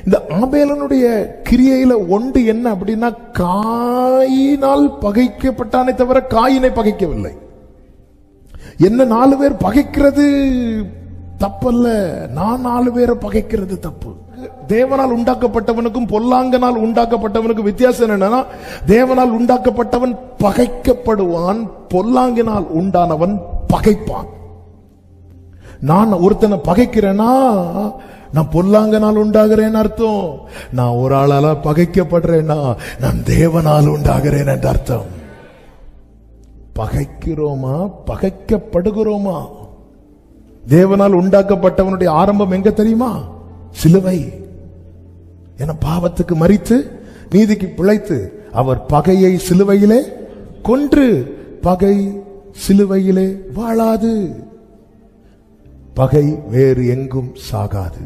இந்த ஆபேலனுடைய கிரியையில ஒன்று என்ன அப்படின்னா, காயினால் பகைக்கப்பட்டானே தவிர காயினை பகைக்கவில்லை. என்ன 4 பேர் பகைக்கிறது தப்பல்ல, நான் 4 பேரை பகைக்கிறது தப்பு. தேவனால் உண்டாக்கப்பட்டவனுக்கும் பொல்லாங்கனால் உண்டாக்கப்பட்டவனுக்கும் வித்தியாசம் என்னன்னா, தேவனால் உண்டாக்கப்பட்டவன் பகைக்கப்படுவான், பொல்லாங்கினால் உண்டானவன் பகைப்பான். நான் ஒருத்தனை பகைக்கிறேன்னா நான் பொல்லாங்கனால் உண்டாகிறேன் அர்த்தம். நான் ஒரு ஆளால பகைக்கப்படுறேன்னா நான் தேவனால் உண்டாகிறேன் என்ற அர்த்தம். பகைக்கிறோமா பகைக்கப்படுகிறோமா? தேவனால் உண்டாக்கப்பட்டவனுடைய ஆரம்பம் எங்க தெரியுமா? சிலுவை. என பாவத்துக்கு மரித்து நீதிக்கு பிழைத்து அவர் பகையை சிலுவையிலே கொன்று, பகை சிலுவையிலே வாழாது, பகை வேறு எங்கும் சாகாது.